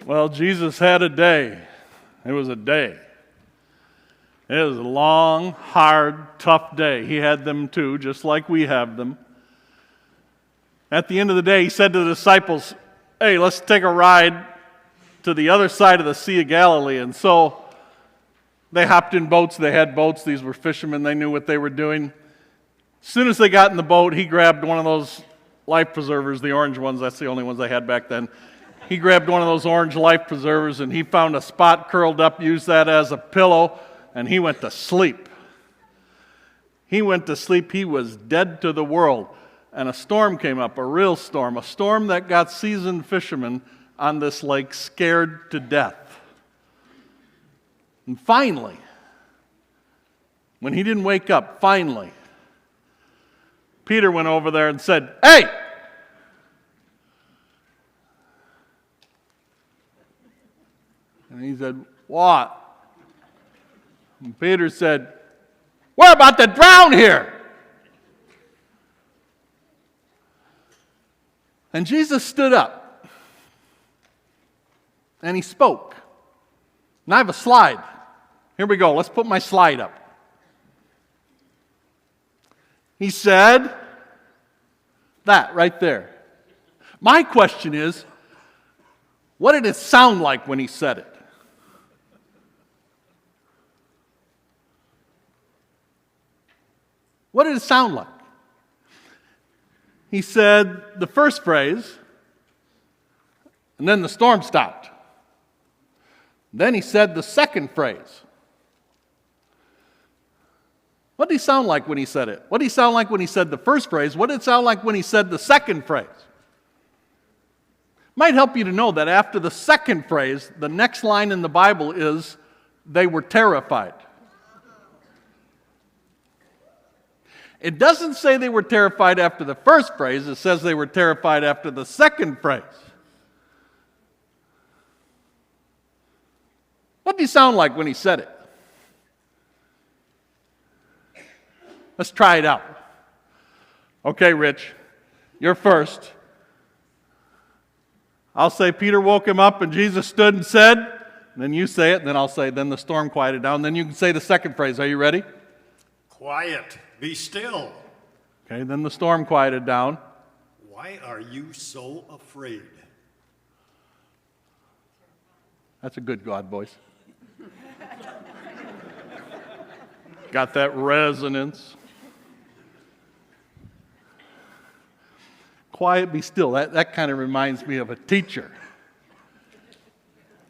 Well, Jesus had a day. It was a day. It was a long, hard, tough day. He had them too, just like we have them. At the end of the day, he said to the disciples, hey, let's take a ride to the other side of the Sea of Galilee. And so they hopped in boats. They had boats. These were fishermen. They knew what they were doing. As soon as they got in the boat, he grabbed one of those life preservers, the orange ones. That's the only ones they had back then. He grabbed one of those orange life preservers and he found a spot curled up, used that as a pillow, and he went to sleep. He went to sleep. He was dead to the world. And a storm came up, a real storm, a storm that got seasoned fishermen on this lake scared to death. And finally, when he didn't wake up, finally, Peter went over there and said, hey! And he said, what? And Peter said, we're about to drown here. And Jesus stood up and he spoke. And I have a slide. Here we go. Let's put my slide up. He said that right there. My question is, what did it sound like when he said it? What did it sound like? He said the first phrase, and then the storm stopped. Then he said the second phrase. What did he sound like when he said it? What did he sound like when he said the first phrase? What did it sound like when he said the second phrase? Might help you to know that after the second phrase, the next line in the Bible is, they were terrified. It doesn't say they were terrified after the first phrase. It says they were terrified after the second phrase. What did he sound like when he said it? Let's try it out. Okay, Rich, you're first. I'll say Peter woke him up and Jesus stood and said, and then you say it, and then I'll say, then the storm quieted down. Then you can say the second phrase. Are you ready? Quiet, be still. Okay, then the storm quieted down. Why are you so afraid? That's a good God voice. Got that resonance. Quiet, be still. That kind of reminds me of a teacher.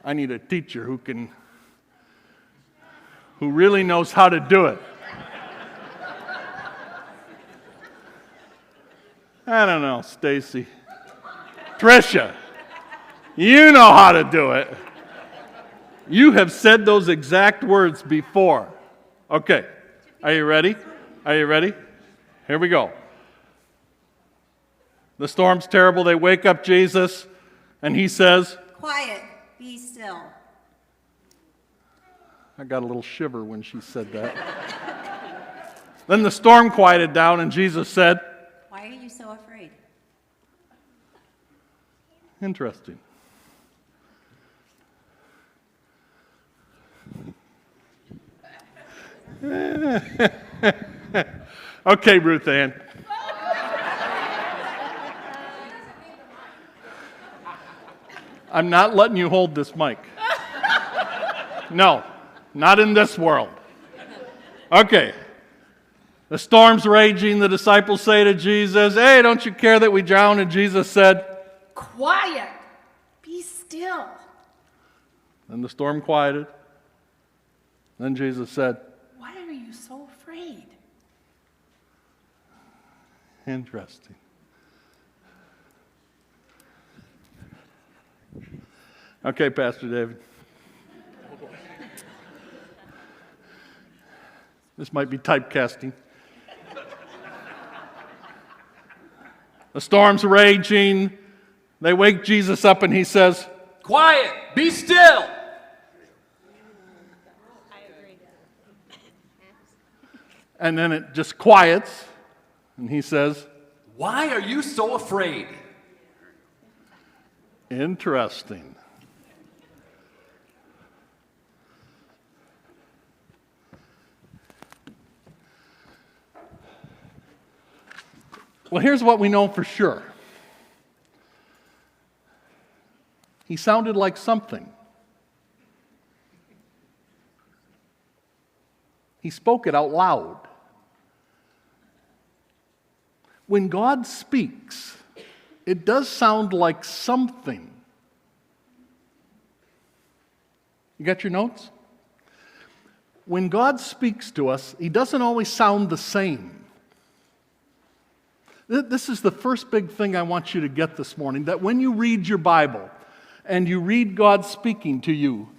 I need a teacher who really knows how to do it. I don't know, Stacy. Tricia, you know how to do it. You have said those exact words before. Okay, are you ready? Are you ready? Here we go. The storm's terrible. They wake up Jesus, and he says, quiet, be still. I got a little shiver when she said that. Then the storm quieted down, and Jesus said, why are you so afraid? interesting. Okay, Ruth Ann. I'm not letting you hold this mic. No, not in this world. Okay. The storm's raging. The disciples say to Jesus, hey, don't you care that we drown? And Jesus said, quiet, be still. Then the storm quieted. Then Jesus said, why are you so afraid? interesting. Okay, Pastor David. This might be typecasting. The storm's raging. They wake Jesus up and he says, Quiet! Be still! and then it just quiets. And he says, Why are you so afraid? interesting. Well, here's what we know for sure. He sounded like something. He spoke it out loud. When God speaks, it does sound like something. You got your notes? When God speaks to us, He doesn't always sound the same. This is the first big thing I want you to get this morning, that when you read your Bible and you read God speaking to you,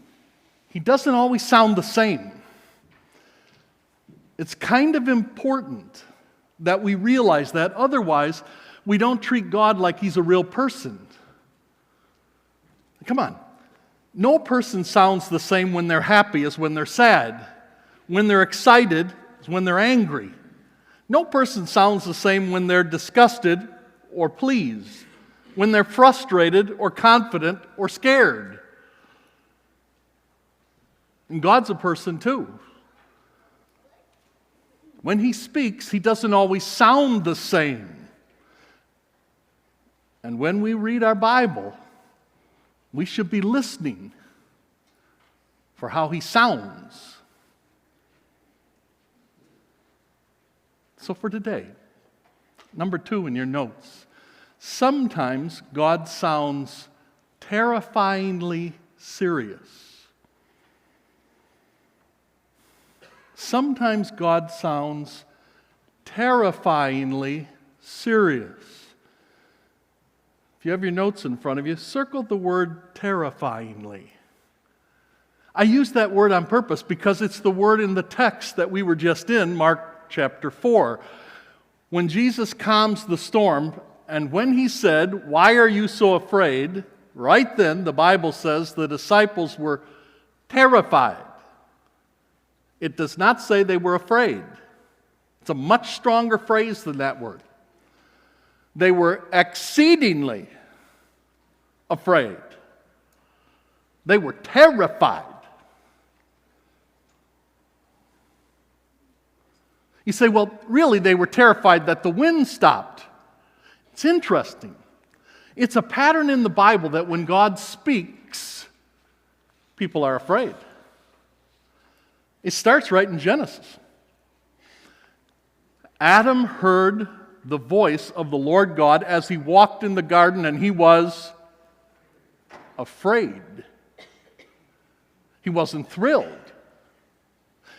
He doesn't always sound the same. It's kind of important that we realize that. Otherwise, we don't treat God like He's a real person. Come on. No person sounds the same when they're happy as when they're sad, when they're excited as when they're angry. No person sounds the same when they're disgusted or pleased, when they're frustrated or confident or scared. And God's a person too. When He speaks, He doesn't always sound the same. And when we read our Bible, we should be listening for how He sounds. So for today, number 2 in your notes, sometimes God sounds terrifyingly serious. Sometimes God sounds terrifyingly serious. If you have your notes in front of you, circle the word terrifyingly. I use that word on purpose because it's the word in the text that we were just in, Mark chapter 4. When Jesus calms the storm, and when He said, "Why are you so afraid?" right then, the Bible says the disciples were terrified. It does not say they were afraid. It's a much stronger phrase than that word. They were exceedingly afraid. They were terrified. You say, well, really, they were terrified that the wind stopped. It's interesting. It's a pattern in the Bible that when God speaks, people are afraid. It starts right in Genesis. Adam heard the voice of the Lord God as he walked in the garden, and he was afraid. He wasn't thrilled.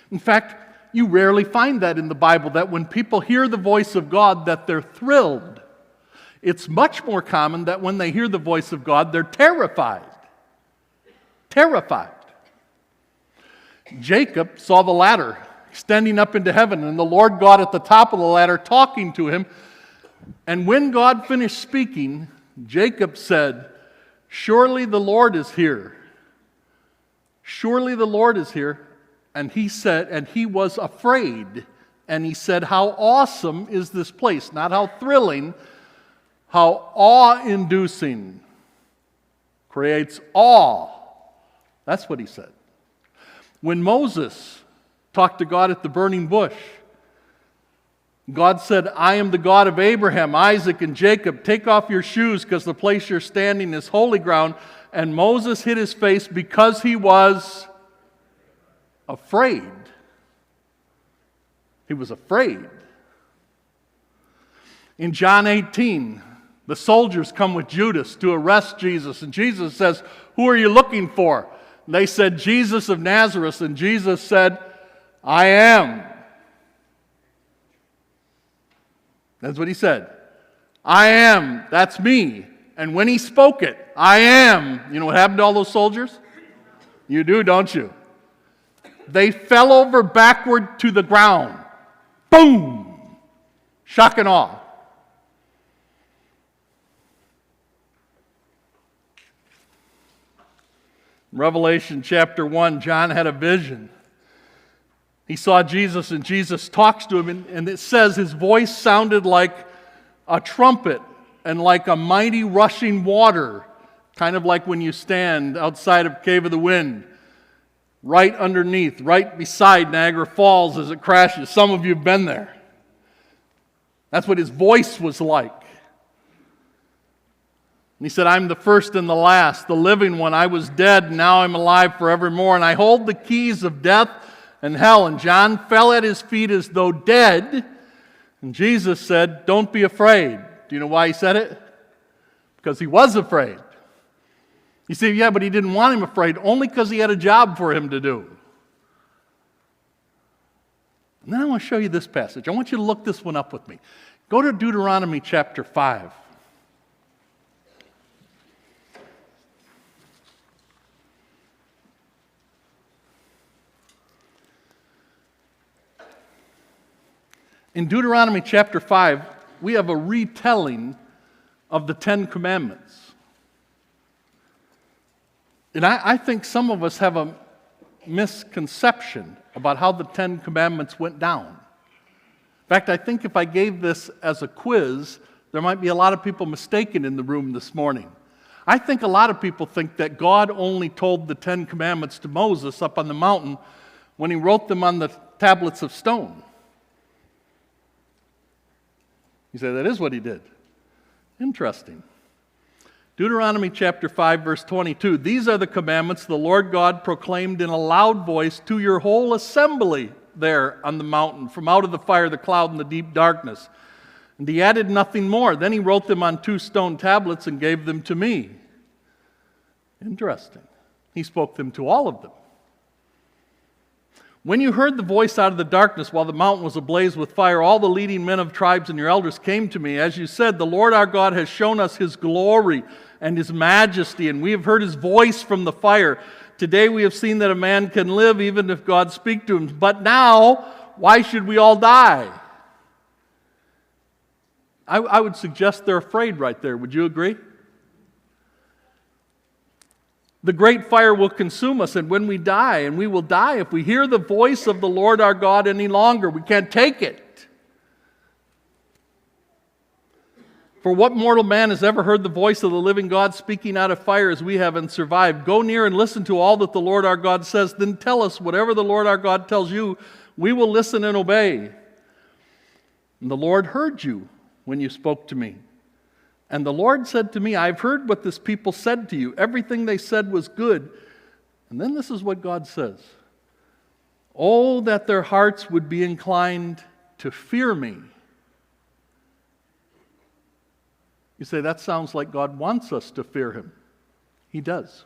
In fact, you rarely find that in the Bible, that when people hear the voice of God, that they're thrilled. It's much more common that when they hear the voice of God, they're terrified. Terrified. Jacob saw the ladder extending up into heaven, and the Lord God at the top of the ladder talking to him. And when God finished speaking, Jacob said, "Surely the Lord is here. Surely the Lord is here." And he said, and he was afraid. And he said, "How awesome is this place?" Not how thrilling, how awe-inducing. Creates awe. That's what he said. When Moses talked to God at the burning bush, God said, "I am the God of Abraham, Isaac, and Jacob. Take off your shoes because the place you're standing is holy ground." And Moses hid his face because he was afraid. He was afraid. In John 18, the soldiers come with Judas to arrest Jesus. And Jesus says, "Who are you looking for?" And they said, "Jesus of Nazareth." And Jesus said, "I am." That's what he said. "I am." That's me. And when he spoke it, I am. You know what happened to all those soldiers? You do, don't you? They fell over backward to the ground. Boom! Shock and awe. Revelation chapter 1, John had a vision. He saw Jesus, and Jesus talks to him, and it says his voice sounded like a trumpet and like a mighty rushing water, kind of like when you stand outside of Cave of the Wind, right underneath, right beside Niagara Falls as it crashes. Some of you have been there. That's what his voice was like. And he said, I'm the first and the last, the living one. I was dead, and now I'm alive forevermore, and I hold the keys of death and hell. And John fell at his feet as though dead. And Jesus said, don't be afraid. Do you know why he said it? Because he was afraid. You say, yeah, but he didn't want him afraid, only because he had a job for him to do. And then I want to show you this passage. I want you to look this one up with me. Go to Deuteronomy chapter 5. In Deuteronomy chapter 5, we have a retelling of the Ten Commandments. And I think some of us have a misconception about how the Ten Commandments went down. In fact, I think if I gave this as a quiz, there might be a lot of people mistaken in the room this morning. I think a lot of people think that God only told the Ten Commandments to Moses up on the mountain when he wrote them on the tablets of stone. You say, that is what he did. Interesting. Deuteronomy chapter 5, verse 22. These are the commandments the Lord God proclaimed in a loud voice to your whole assembly there on the mountain, from out of the fire, the cloud, and the deep darkness. And he added nothing more. Then he wrote them on 2 stone tablets and gave them to me. Interesting. He spoke them to all of them. When you heard the voice out of the darkness while the mountain was ablaze with fire, all the leading men of tribes and your elders came to me. As you said, the Lord our God has shown us his glory and his majesty, and we have heard his voice from the fire. Today we have seen that a man can live even if God speak to him. But now, why should we all die? I would suggest they're afraid right there. Would you agree? The great fire will consume us, and when we die, and we will die if we hear the voice of the Lord our God any longer. We can't take it. For what mortal man has ever heard the voice of the living God speaking out of fire as we have and survived? Go near and listen to all that the Lord our God says. Then tell us whatever the Lord our God tells you. We will listen and obey. And the Lord heard you when you spoke to me. And the Lord said to me, I've heard what this people said to you. Everything they said was good. And then this is what God says. Oh, that their hearts would be inclined to fear me. You say, that sounds like God wants us to fear him. He does.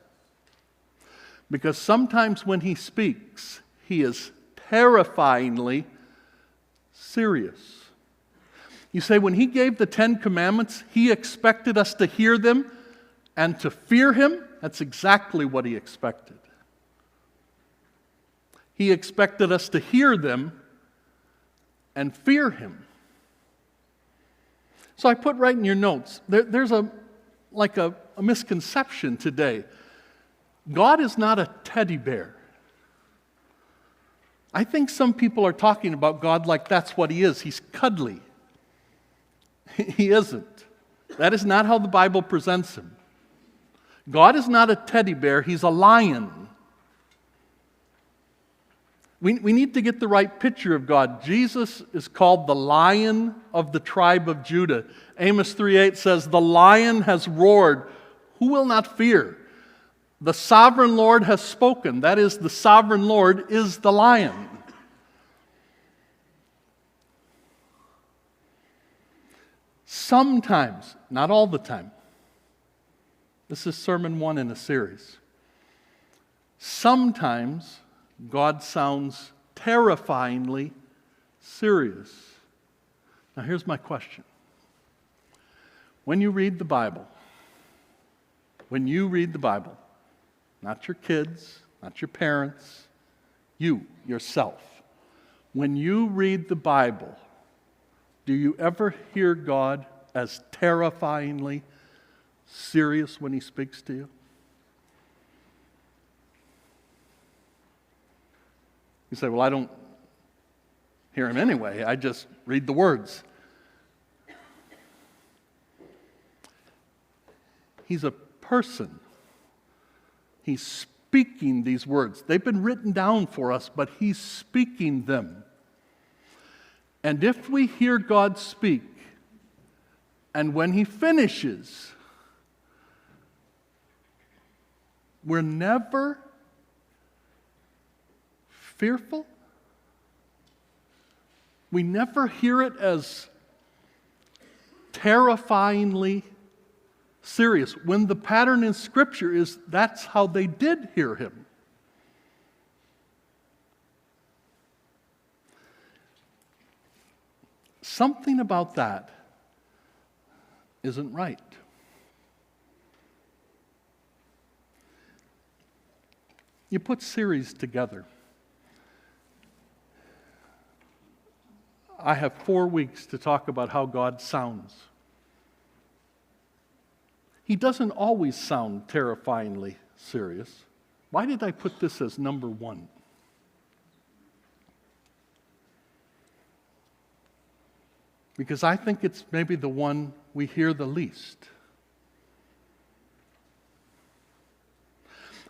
Because sometimes when he speaks, he is terrifyingly serious. You say, when he gave the 10 Commandments, he expected us to hear them and to fear him? That's exactly what he expected. He expected us to hear them and fear him. So I put right in your notes, there's a misconception today. God is not a teddy bear. I think some people are talking about God like that's what he is. He's cuddly. He isn't. That is not how the Bible presents him. God is not a teddy bear, he's a lion. We need to get the right picture of God. Jesus is called the Lion of the tribe of Judah. Amos 3:8 says, the lion has roared, who will not fear? The sovereign Lord has spoken. That is, the sovereign Lord is the lion. Sometimes, not all the time, this is sermon 1 in a series. Sometimes God sounds terrifyingly serious. Now here's my question. When you read the Bible, When you read the Bible, not your kids, not your parents, you, yourself, when you read the Bible, do you ever hear God as terrifyingly serious when He speaks to you? You say, well, I don't hear Him anyway. I just read the words. He's a person. He's speaking these words. They've been written down for us, but He's speaking them. And if we hear God speak, and when He finishes, we're never fearful. We never hear it as terrifyingly serious, when the pattern in Scripture is that's how they did hear Him. Something about that isn't right. You put series together. I have 4 weeks to talk about how God sounds. He doesn't always sound terrifyingly serious. Why did I put this as number 1? Because I think it's maybe the one we hear the least.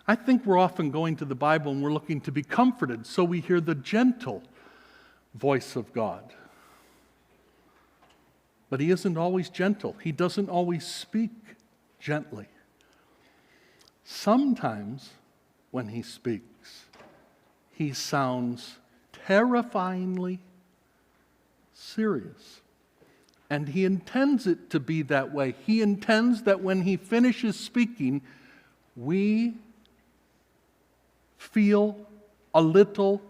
I think we're often going to the Bible and we're looking to be comforted, so we hear the gentle voice of God. But He isn't always gentle. He doesn't always speak gently. Sometimes when He speaks, He sounds terrifyingly serious. And He intends it to be that way. He intends that when He finishes speaking, we feel a little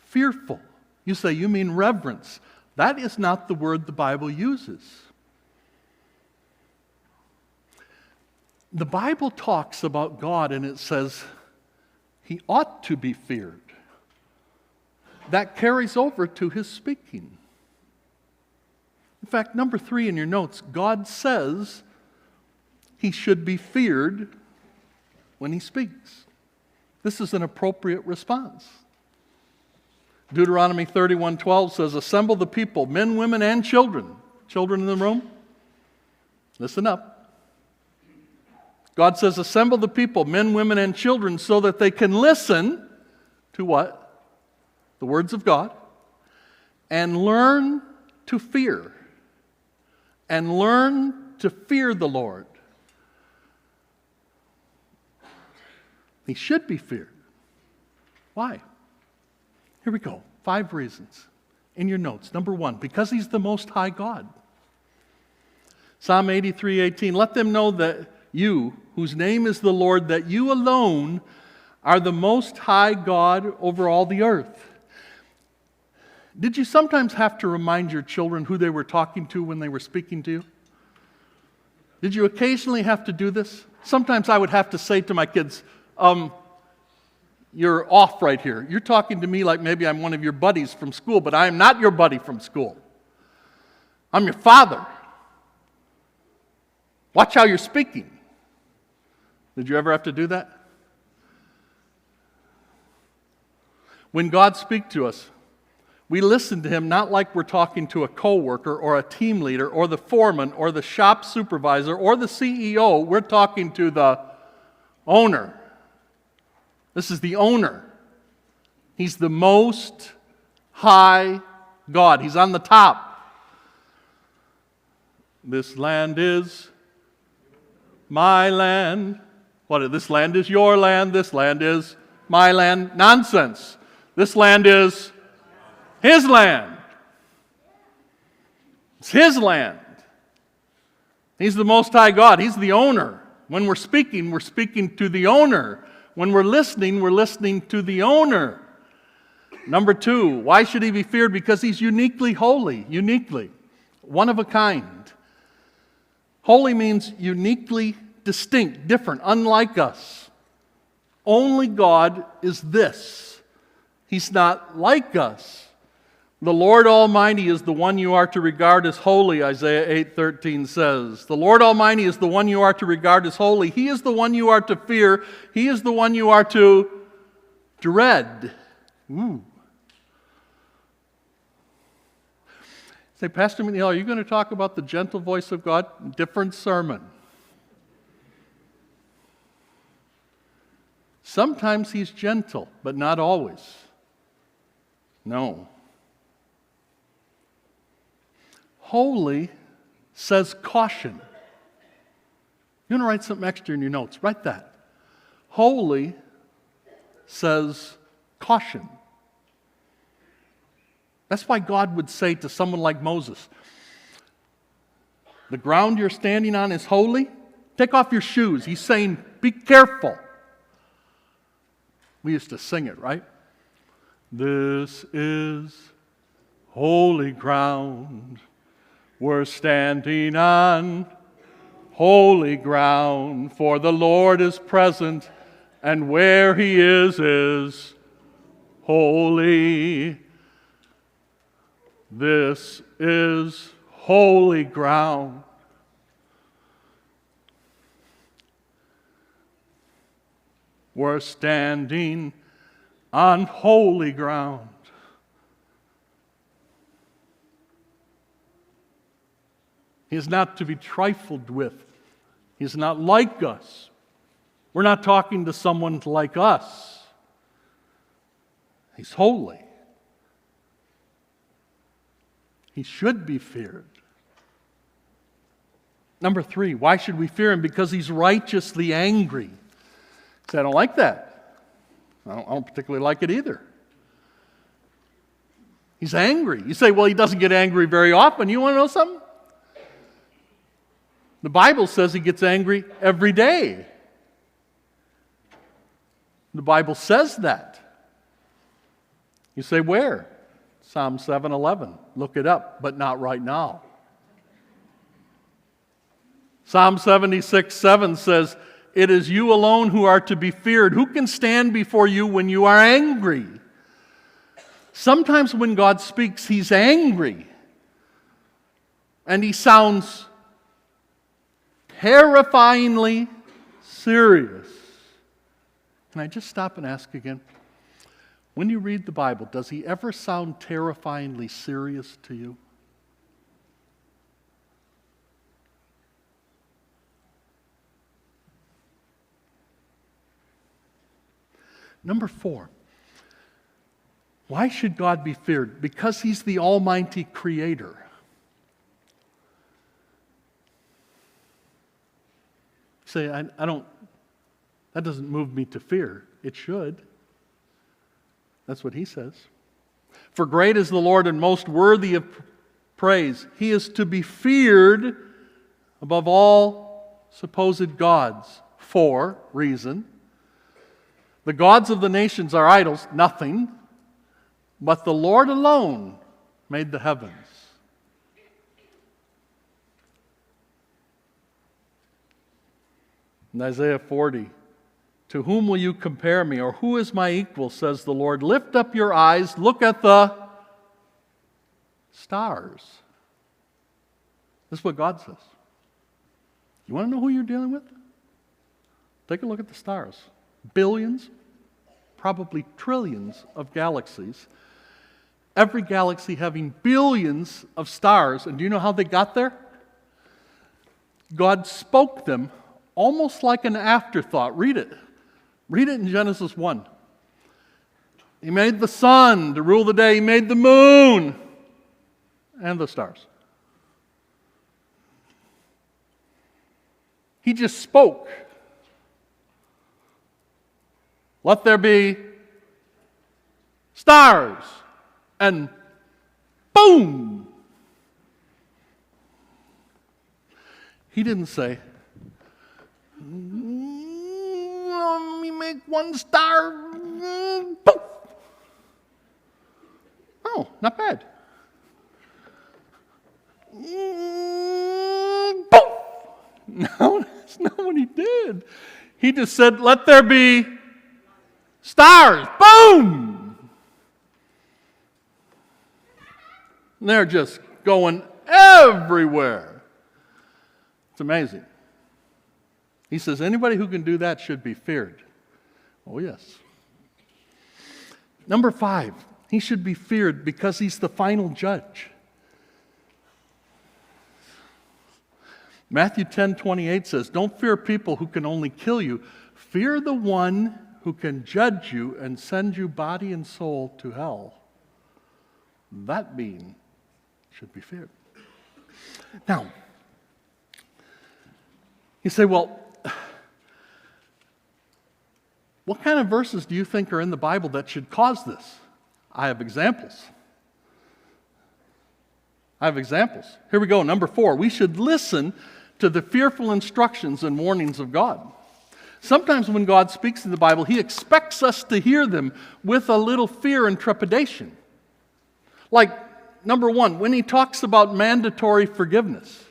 fearful. You say, you mean reverence. That is not the word the Bible uses. The Bible talks about God and it says He ought to be feared. That carries over to His speaking. In fact, number 3 in your notes, God says He should be feared when He speaks. This is an appropriate response. Deuteronomy 31:12 says, assemble the people, men, women, and children. Children in the room, listen up. God says, assemble the people, men, women, and children, so that they can listen to what? The words of God, and learn to fear. And learn to fear the Lord. He should be feared. Why? Here we go. 5 reasons in your notes. Number 1, because He's the Most High God. Psalm 83:18, let them know that you, whose name is the Lord, that you alone are the Most High God over all the earth. Did you sometimes have to remind your children who they were talking to when they were speaking to you? Did you occasionally have to do this? Sometimes I would have to say to my kids, you're off right here. You're talking to me like maybe I'm one of your buddies from school, but I am not your buddy from school. I'm your father. Watch how you're speaking. Did you ever have to do that? When God speaks to us, we listen to Him not like we're talking to a coworker or a team leader or the foreman or the shop supervisor or the CEO. We're talking to the owner. This is the owner. He's the Most High God. He's on the top. This land is my land. What? This land is your land. This land is my land. Nonsense. This land is His land. It's His land. He's the Most High God. He's the owner. When we're speaking to the owner. When we're listening to the owner. Number 2, why should He be feared? Because He's uniquely holy. Uniquely. One of a kind. Holy means uniquely distinct, different, unlike us. Only God is this. He's not like us. The Lord Almighty is the one you are to regard as holy, Isaiah 8:13 says. The Lord Almighty is the one you are to regard as holy. He is the one you are to fear. He is the one you are to dread. Ooh. Say, Pastor McNeil, are you going to talk about the gentle voice of God? Different sermon. Sometimes He's gentle, but not always. No. Holy says caution. You want to write something extra in your notes? Write that. Holy says caution. That's why God would say to someone like Moses, the ground you're standing on is holy. Take off your shoes. He's saying, be careful. We used to sing it, right? This is holy ground. We're standing on holy ground, for the Lord is present, and where He is holy. This is holy ground. We're standing on holy ground. He is not to be trifled with. He's not like us. We're not talking to someone like us. He's holy. He should be feared. Number 3, why should we fear Him? Because He's righteously angry. Say, I don't like that. I don't particularly like it either. He's angry. You say, well, He doesn't get angry very often. You want to know something? The Bible says He gets angry every day. The Bible says that. You say, where? Psalm 7:11. Look it up, but not right now. Psalm 76:7 says, it is you alone who are to be feared. Who can stand before you when you are angry? Sometimes when God speaks, He's angry. And He sounds terrifyingly serious. Can I just stop and ask again? When you read the Bible, does He ever sound terrifyingly serious to you? Number 4, why should God be feared? Because He's the Almighty Creator. Say, I don't, that doesn't move me to fear. It should. That's what He says. For great is the Lord and most worthy of praise. He is to be feared above all supposed gods. For reason. The gods of the nations are idols, nothing, but the Lord alone made the heavens. In Isaiah 40, to whom will you compare me, or who is my equal, says the Lord. Lift up your eyes, look at the stars. This is what God says. You want to know who you're dealing with? Take a look at the stars. Billions, probably trillions of galaxies. Every galaxy having billions of stars. And do you know how they got there? God spoke them almost like an afterthought. Read it. Read it in Genesis 1. He made the sun to rule the day. He made the moon and the stars. He just spoke. Let there be stars. And boom! He didn't say, let me make one star. Boom! Oh, not bad. Boom! No, That's not what he did. He just said, let there be stars. Boom! And they're just going everywhere. It's amazing. He says, anybody who can do that should be feared. Oh, yes. Number 5, he should be feared because he's the final judge. Matthew 10:28 says, don't fear people who can only kill you. Fear the one who can judge you and send you body and soul to hell. That being should be feared. Now, you say, well, what kind of verses do you think are in the Bible that should cause this? I have examples. Here we go. Number 4, we should listen to the fearful instructions and warnings of God. Sometimes when God speaks in the Bible, he expects us to hear them with a little fear and trepidation. Like, number 1, when he talks about mandatory forgiveness.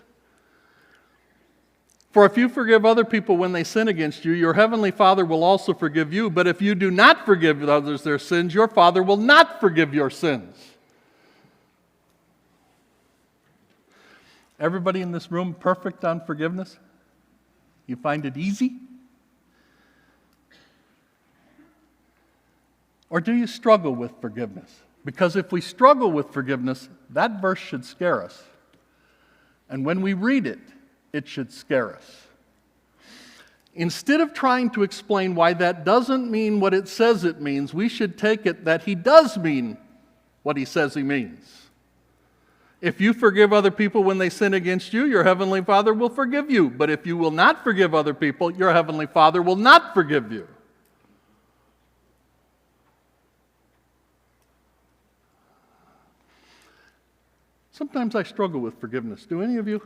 For if you forgive other people when they sin against you, your heavenly Father will also forgive you. But if you do not forgive others their sins, your Father will not forgive your sins. Everybody in this room perfect on forgiveness? You find it easy? Or do you struggle with forgiveness? Because if we struggle with forgiveness, that verse should scare us. And when we read it, it should scare us. Instead of trying to explain why that doesn't mean what it says it means, we should take it that he does mean what he says he means. If you forgive other people when they sin against you, your heavenly Father will forgive you. But if you will not forgive other people, your heavenly Father will not forgive you. Sometimes I struggle with forgiveness. Do any of you?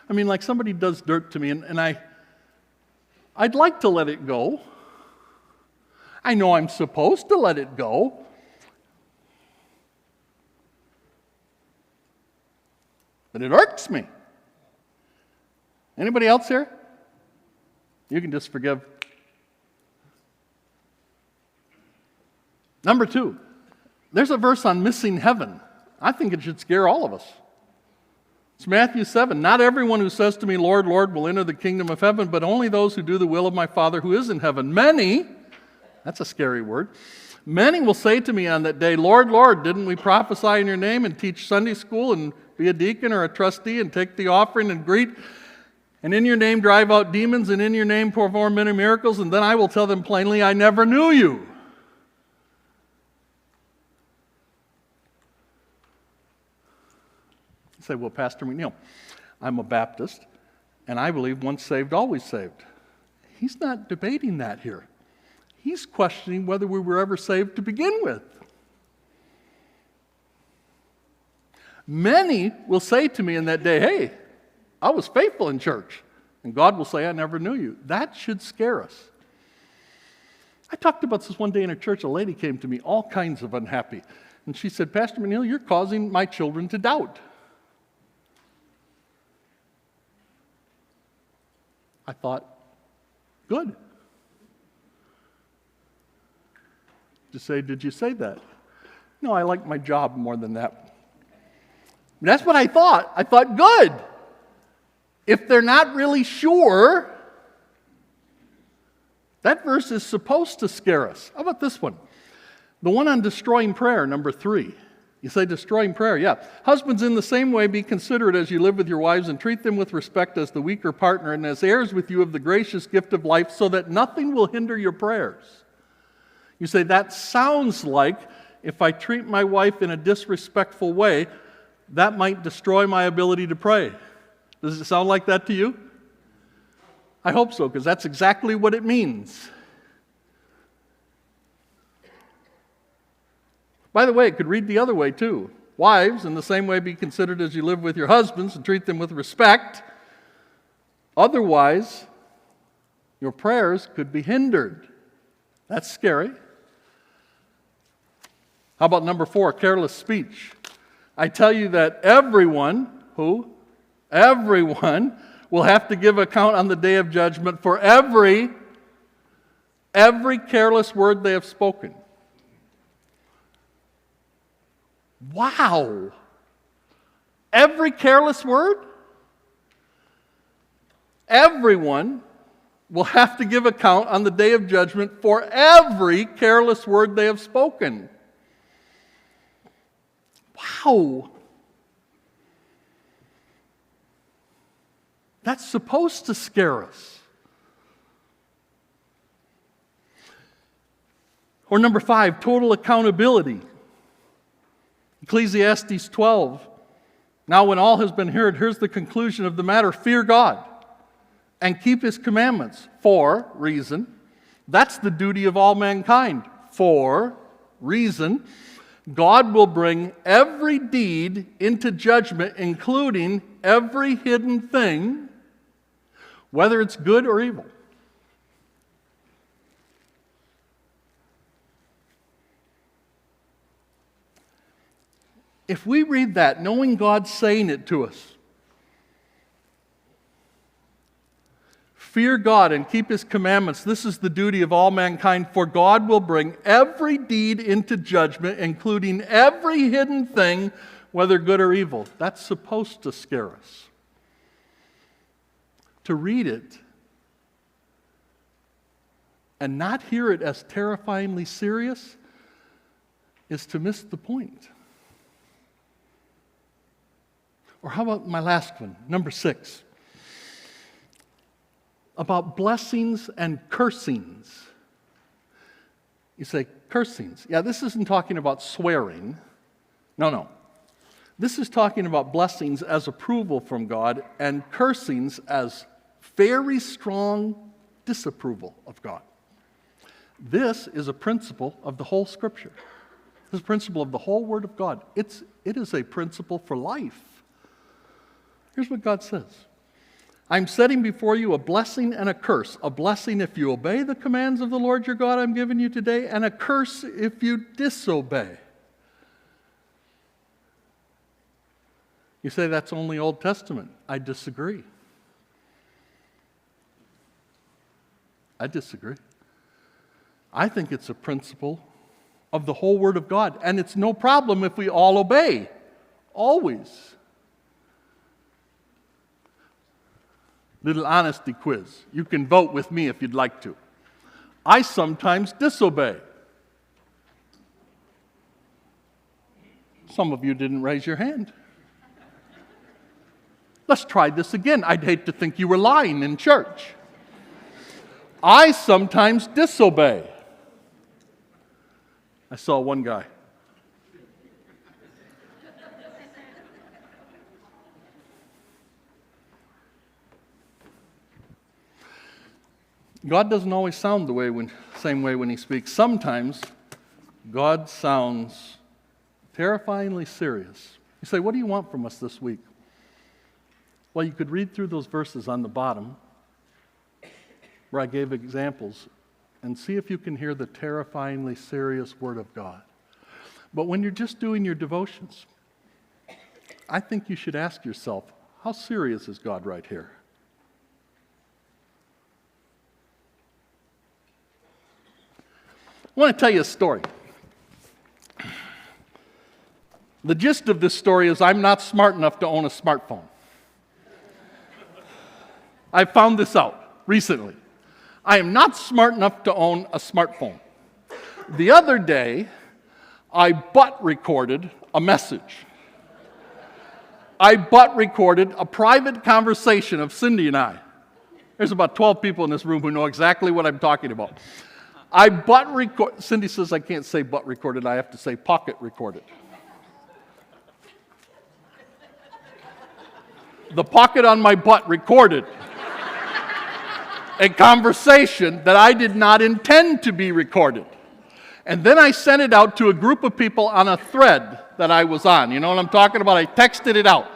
I mean, like somebody does dirt to me, and I'd like to let it go. I know I'm supposed to let it go. But it irks me. Anybody else here? You can just forgive. Number 2, there's a verse on missing heaven. I think it should scare all of us. It's Matthew 7. Not everyone who says to me, Lord, Lord, will enter the kingdom of heaven, but only those who do the will of my Father who is in heaven. Many, that's a scary word, many will say to me on that day, Lord, Lord, didn't we prophesy in your name and teach Sunday school and be a deacon or a trustee and take the offering and greet, and in your name drive out demons, and in your name perform many miracles? And then I will tell them plainly, I never knew you. Say, well, Pastor McNeil, I'm a Baptist, and I believe once saved, always saved. He's not debating that here. He's questioning whether we were ever saved to begin with. Many will say to me in that day, hey, I was faithful in church. And God will say, I never knew you. That should scare us. I talked about this one day in a church. A lady came to me, all kinds of unhappy. And she said, Pastor McNeil, you're causing my children to doubt. I thought, good. Just say, did you say that? No, I like my job more than that. That's what I thought. I thought, good. If they're not really sure, that verse is supposed to scare us. How about this one? The one on destroying prayer, number 3. You say destroying prayer, yeah. Husbands, in the same way, be considerate as you live with your wives and treat them with respect as the weaker partner and as heirs with you of the gracious gift of life, so that nothing will hinder your prayers. You say, that sounds like if I treat my wife in a disrespectful way, that might destroy my ability to pray. Does it sound like that to you? I hope so, because that's exactly what it means. By the way, it could read the other way too. Wives, in the same way, be considered as you live with your husbands and treat them with respect. Otherwise, your prayers could be hindered. That's scary. How about number 4, careless speech? I tell you that everyone will have to give account on the day of judgment for every careless word they have spoken. Wow! Every careless word? Everyone will have to give account on the day of judgment for every careless word they have spoken. Wow! That's supposed to scare us. Or number 5, total accountability. Ecclesiastes 12. Now when all has been heard, here's the conclusion of the matter. Fear God and keep His commandments. For reason. That's the duty of all mankind. For reason. God will bring every deed into judgment, including every hidden thing, whether it's good or evil. If we read that, knowing God's saying it to us, fear God and keep His commandments. This is the duty of all mankind, for God will bring every deed into judgment, including every hidden thing, whether good or evil. That's supposed to scare us. To read it and not hear it as terrifyingly serious is to miss the point. Or how about my last one, number 6? About blessings and cursings. You say, cursings. Yeah, this isn't talking about swearing. No. This is talking about blessings as approval from God and cursings as very strong disapproval of God. This is a principle of the whole Scripture. This is a principle of the whole Word of God. It is a principle for life. Here's what God says. I'm setting before you a blessing and a curse. A blessing if you obey the commands of the Lord your God I'm giving you today, and a curse if you disobey. You say that's only Old Testament. I disagree. I think it's a principle of the whole Word of God, and it's no problem if we all obey. Always. Little honesty quiz. You can vote with me if you'd like to. I sometimes disobey. Some of you didn't raise your hand. Let's try this again. I'd hate to think you were lying in church. I sometimes disobey. I saw one guy. God doesn't always sound the same way when He speaks. Sometimes God sounds terrifyingly serious. You say, what do you want from us this week? Well, you could read through those verses on the bottom where I gave examples and see if you can hear the terrifyingly serious Word of God. But when you're just doing your devotions, I think you should ask yourself, how serious is God right here? I want to tell you a story. The gist of this story is I'm not smart enough to own a smartphone. I found this out recently. I am not smart enough to own a smartphone. The other day, I butt recorded a message. I butt recorded a private conversation of Cindy and I. There's about 12 people in this room who know exactly what I'm talking about. I butt record. Cindy says I can't say butt recorded, I have to say pocket recorded. The pocket on my butt recorded a conversation that I did not intend to be recorded. And then I sent it out to a group of people on a thread that I was on. You know what I'm talking about? I texted it out.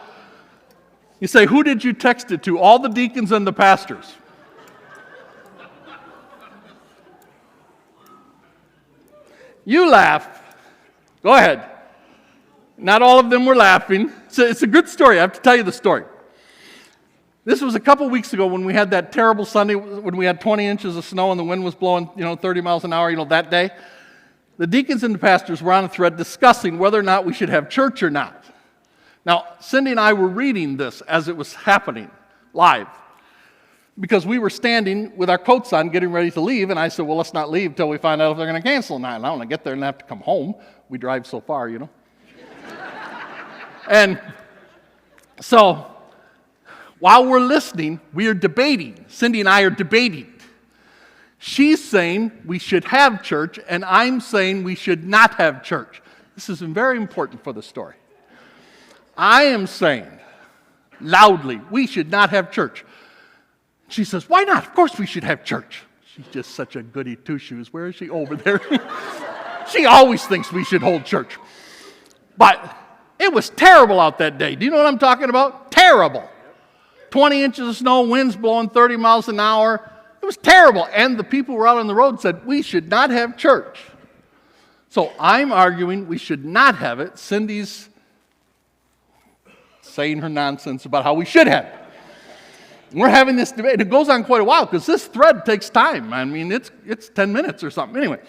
You say, who did you text it to? All the deacons and the pastors. You laugh. Go ahead. Not all of them were laughing. It's a good story. I have to tell you the story. This was a couple weeks ago when we had that terrible Sunday when we had 20 inches of snow and the wind was blowing, 30 miles an hour, that day. The deacons and the pastors were on a thread discussing whether or not we should have church or not. Now, Cindy and I were reading this as it was happening live because we were standing with our coats on getting ready to leave, and I said, well, let's not leave till we find out if they're going to cancel or not. And I don't want to get there and have to come home. We drive so far, And so while we're listening, we are debating. Cindy and I are debating. She's saying we should have church, and I'm saying we should not have church. This is very important for the story. I am saying loudly we should not have church. She says, why not? Of course we should have church. She's just such a goody two-shoes. Where is she? Over there. She always thinks we should hold church. But it was terrible out that day. Do you know what I'm talking about? Terrible. 20 inches of snow, winds blowing 30 miles an hour. It was terrible. And the people who were out on the road said, we should not have church. So I'm arguing we should not have it. Cindy's saying her nonsense about how we should have it. We're having this debate. It goes on quite a while because this thread takes time. I mean, it's 10 minutes or something. Anyway,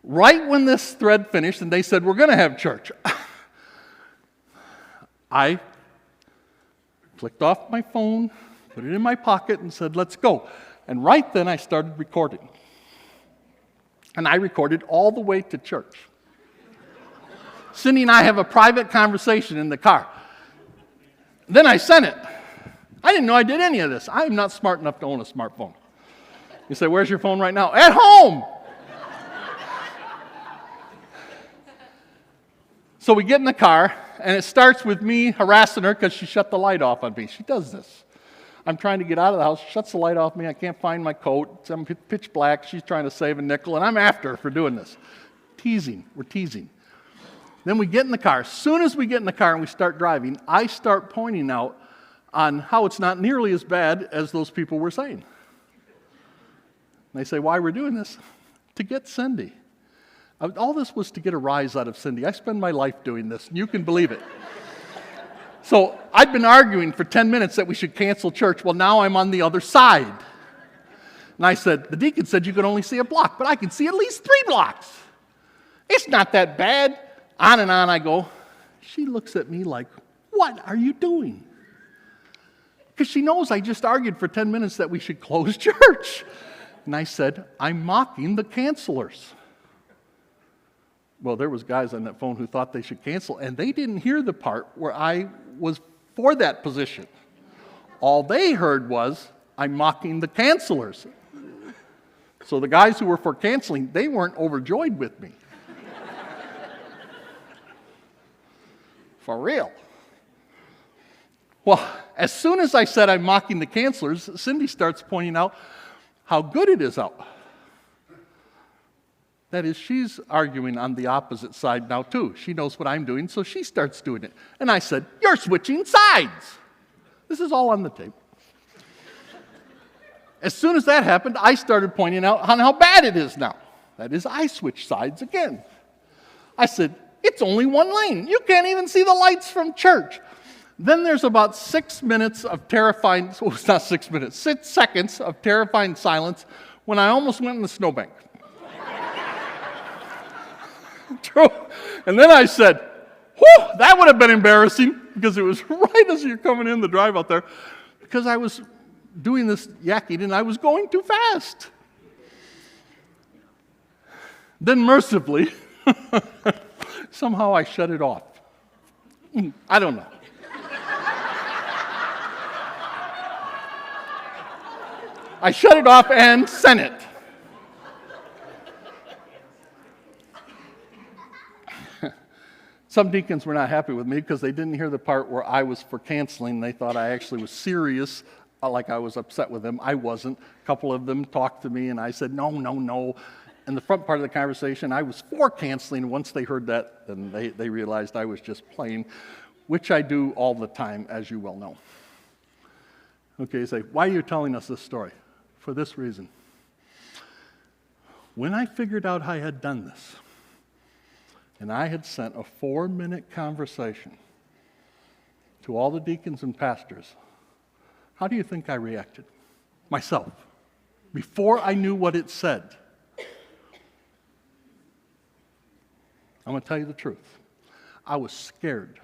right when this thread finished and they said, we're going to have church, I clicked off my phone, put it in my pocket, and said, let's go. And right then I started recording. And I recorded all the way to church. Cindy and I have a private conversation in the car. Then I sent it. I didn't know I did any of this. I am not smart enough to own a smartphone. You say, where's your phone right now? At home! So we get in the car, and it starts with me harassing her because she shut the light off on me. She does this. I'm trying to get out of the house. She shuts the light off me. I can't find my coat. I'm pitch black. She's trying to save a nickel, and I'm after her for doing this. Teasing. We're teasing. Then we get in the car. As soon as we get in the car and we start driving, I start pointing out on how it's not nearly as bad as those people were saying. And they say, why we're doing this? To get Cindy. All this was to get a rise out of Cindy. I spend my life doing this, and you can believe it. So I'd been arguing for 10 minutes that we should cancel church. Well, now I'm on the other side. And I said, the deacon said you could only see a block, but I can see at least 3 blocks. It's not that bad. On and on I go. She looks at me like, what are you doing? Because she knows I just argued for 10 minutes that we should close church. And I said, I'm mocking the cancelers. Well, there was guys on that phone who thought they should cancel, and they didn't hear the part where I was for that position. All they heard was, I'm mocking the cancelers. So the guys who were for canceling, they weren't overjoyed with me. For real. Well, as soon as I said I'm mocking the cancelers, Cindy starts pointing out how good it is out. That is, she's arguing on the opposite side now, too. She knows what I'm doing, so she starts doing it. And I said, you're switching sides. This is all on the tape. As soon as that happened, I started pointing out on how bad it is now. That is, I switched sides again. I said, it's only one lane. You can't even see the lights from church. Then there's about 6 minutes of terrifying, well, it's not 6 minutes, 6 seconds of terrifying silence when I almost went in the snowbank. True. And then I said, whew, that would have been embarrassing because it was right as you're coming in the drive out there because I was doing this yakking and I was going too fast. Then mercifully, somehow I shut it off. I don't know. I shut it off and sent it. Some deacons were not happy with me because they didn't hear the part where I was for canceling. They thought I actually was serious, like I was upset with them. I wasn't. A couple of them talked to me, and I said, no. In the front part of the conversation, I was for canceling. Once they heard that, then they realized I was just playing, which I do all the time, as you well know. Okay, you say, why are you telling us this story? For this reason. When I figured out I had done this, and I had sent a 4-minute conversation to all the deacons and pastors How do you think I reacted? Myself. Before I knew what it said. I'm going to tell you the truth. I was scared.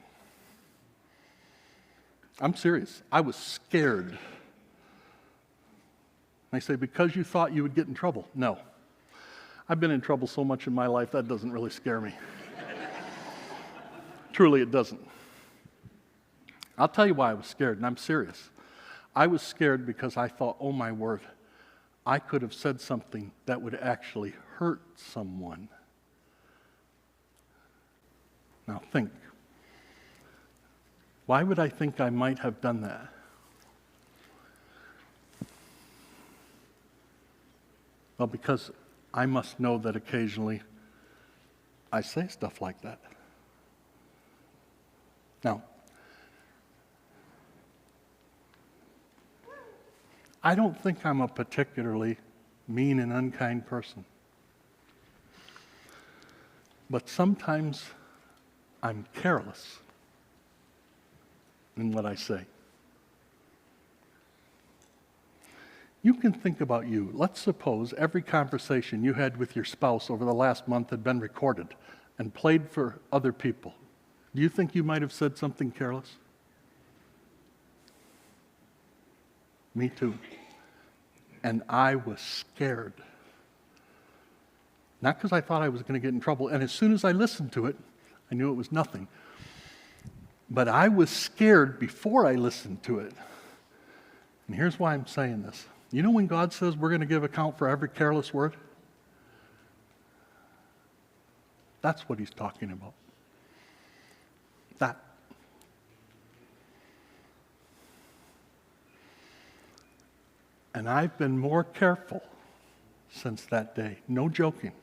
I'm serious. I was scared. I say, because you thought you would get in trouble. No. I've been in trouble so much in my life, that doesn't really scare me. Truly, it doesn't. I'll tell you why I was scared, and I'm serious. I was scared because I thought, oh my word, I could have said something that would actually hurt someone. Now think. Why would I think I might have done that? Well, because I must know that occasionally I say stuff like that. Now, I don't think I'm a particularly mean and unkind person. But sometimes I'm careless in what I say. You can think about you. Let's suppose every conversation you had with your spouse over the last month had been recorded and played for other people. Do you think you might have said something careless? Me too. And I was scared. Not because I thought I was going to get in trouble. And as soon as I listened to it, I knew it was nothing. But I was scared before I listened to it. And here's why I'm saying this. You know when God says we're going to give account for every careless word? That's what he's talking about. That. And I've been more careful since that day. No joking.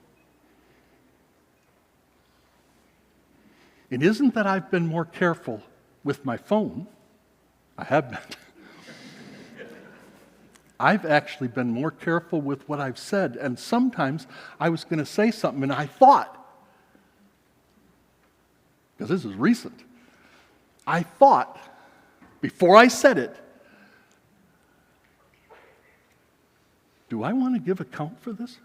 It isn't that I've been more careful with my phone. I have been. I've actually been more careful with what I've said. And sometimes I was going to say something and I thought, because this is recent, I thought, before I said it, do I want to give account for this?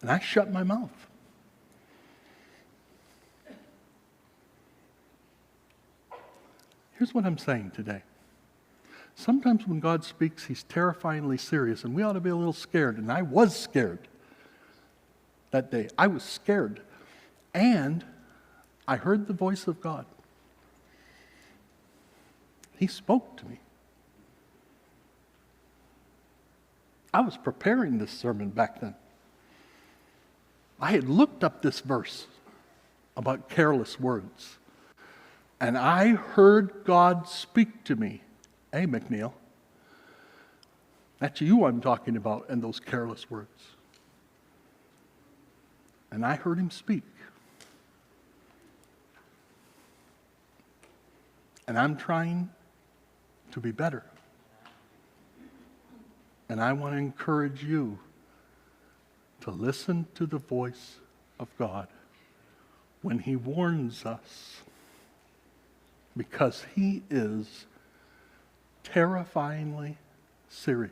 And I shut my mouth. Here's what I'm saying today. Sometimes when God speaks, he's terrifyingly serious, and we ought to be a little scared, and I was scared that day. I was scared, and I heard the voice of God. He spoke to me. I was preparing this sermon back then. I had looked up this verse about careless words, and I heard God speak to me. Hey, McNeil, that's you I'm talking about and those careless words. And I heard him speak. And I'm trying to be better. And I want to encourage you to listen to the voice of God when he warns us, because he is terrifyingly serious.